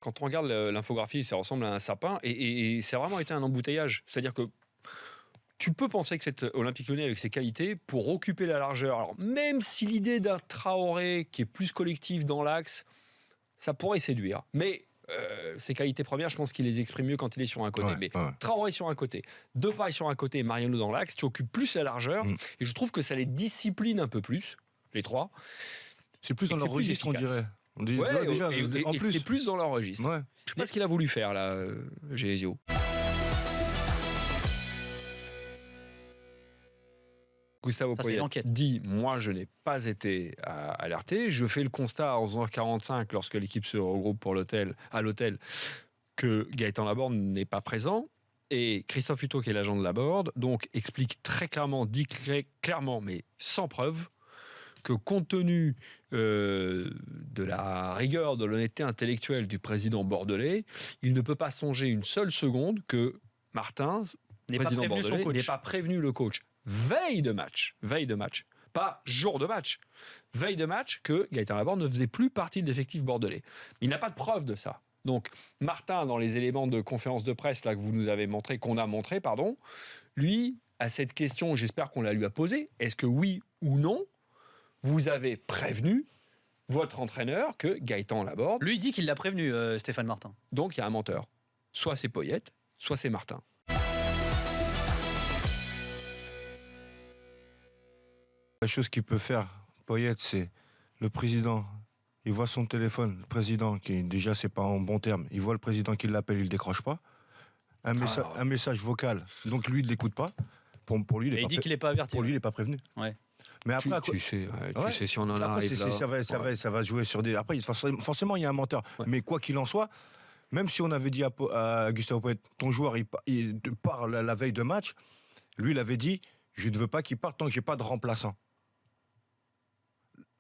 Quand on regarde l'infographie, ça ressemble à un sapin et ça a vraiment été un embouteillage. C'est-à-dire que tu peux penser que cet Olympique Lyonnais, avec ses qualités, pour occuper la largeur, alors même si l'idée d'un Traoré qui est plus collectif dans l'axe, ça pourrait séduire. Mais ses qualités premières, je pense qu'il les exprime mieux quand il est sur un côté. Mais Traoré sur un côté, Depay sur un côté et Mariano dans l'axe, tu occupes plus la largeur. Et je trouve que ça les discipline un peu plus, les trois. C'est plus dans leur registre, on dirait. En plus, c'est plus dans leur registre. Ouais. Je sais pas ce qu'il a voulu faire, là, Genesio. Gustavo Poyet dit « Moi, je n'ai pas été alerté. Je fais le constat à 11h45, lorsque l'équipe se regroupe à l'hôtel, que Gaëtan Laborde n'est pas présent. » Et Christophe Hutto, qui est l'agent de Laborde, donc explique très clairement, dit clairement, mais sans preuve, que compte tenu de la rigueur, de l'honnêteté intellectuelle du président bordelais, il ne peut pas songer une seule seconde que Martin, président bordelais, n'ait pas prévenu le coach. Veille de match, pas jour de match, veille de match, que Gaëtan Laborde ne faisait plus partie de l'effectif bordelais. Il n'a pas de preuve de ça. Donc, Martin, dans les éléments de conférence de presse là, que vous nous avez montré, lui, à cette question, j'espère qu'on la lui a posée, est-ce que oui ou non, vous avez prévenu votre entraîneur que Gaëtan Laborde... Lui dit qu'il l'a prévenu, Stéphane Martin. Donc, il y a un menteur. Soit c'est Poyet, soit c'est Martin. La chose qu'il peut faire, Poyet, c'est le président. Il voit son téléphone, le président, qui déjà, c'est pas en bon terme. Il voit le président qui l'appelle, il ne décroche pas. Un message vocal. Donc lui, il ne l'écoute pas. Pour lui, il dit qu'il n'est pas averti. Pour lui, il n'est pas prévenu. Ouais. Mais après, tu sais si on en arrive là... Ça va jouer sur des... Après, forcément, il y a un menteur. Ouais. Mais quoi qu'il en soit, même si on avait dit à Gustavo Poyet, ton joueur, il part la veille de match, lui, il avait dit, je ne veux pas qu'il parte tant que je n'ai pas de remplaçant.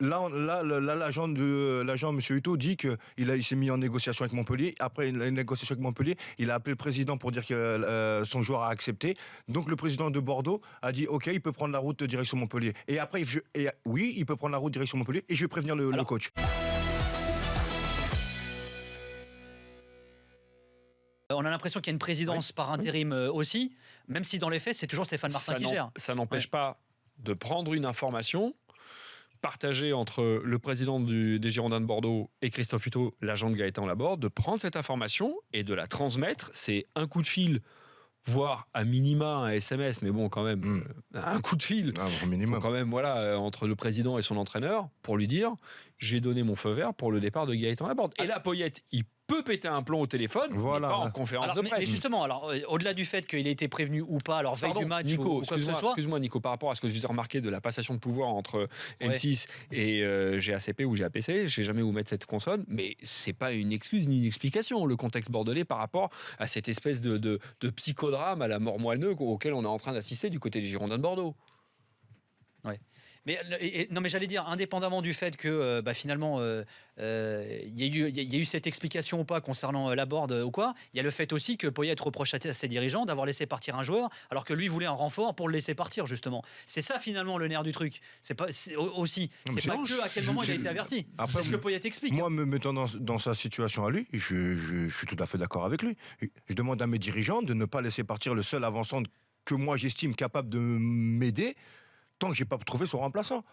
Là, l'agent M. Hutto dit qu'il s'est mis en négociation avec Montpellier. Après la négociation avec Montpellier, il a appelé le président pour dire que son joueur a accepté. Donc le président de Bordeaux a dit OK, il peut prendre la route direction Montpellier. Et après, oui, il peut prendre la route direction Montpellier et je vais prévenir le coach. On a l'impression qu'il y a une présidence par intérim aussi, même si dans les faits, c'est toujours Stéphane Martin qui gère. Ça n'empêche pas de prendre une information partagé entre le président des Girondins de Bordeaux et Christophe Hutto, l'agent de Gaëtan Laborde, de prendre cette information et de la transmettre. C'est un coup de fil, voire à minima un SMS, mais bon, quand même, un coup de fil, quand même, entre le président et son entraîneur, pour lui dire « J'ai donné mon feu vert pour le départ de Gaëtan Laborde ». Et là, Poyet, il peut péter un plomb au téléphone, mais pas en conférence de presse. Mais justement, au-delà du fait qu'il ait été prévenu ou pas, veille du match Nico, ou quoi que ce soit... Excuse-moi, Nico, par rapport à ce que je vous ai remarqué de la passation de pouvoir entre M6 et GACP ou GAPC, je ne sais jamais où mettre cette consonne, mais c'est pas une excuse ni une explication, le contexte bordelais par rapport à cette espèce de psychodrame à la mort moelleux auquel on est en train d'assister du côté des Girondins de Bordeaux. Ouais. Mais j'allais dire, indépendamment du fait que finalement il y a eu cette explication ou pas concernant Laborde ou quoi, il y a le fait aussi que Poyet reproche à ses dirigeants d'avoir laissé partir un joueur alors que lui voulait un renfort pour le laisser partir justement. C'est ça finalement le nerf du truc. C'est pas que à quel moment il a été averti. C'est ce que Poyet explique. Moi, me mettant dans sa situation à lui, je suis tout à fait d'accord avec lui. Je demande à mes dirigeants de ne pas laisser partir le seul avançant que moi j'estime capable de m'aider tant que j'ai pas trouvé son remplaçant.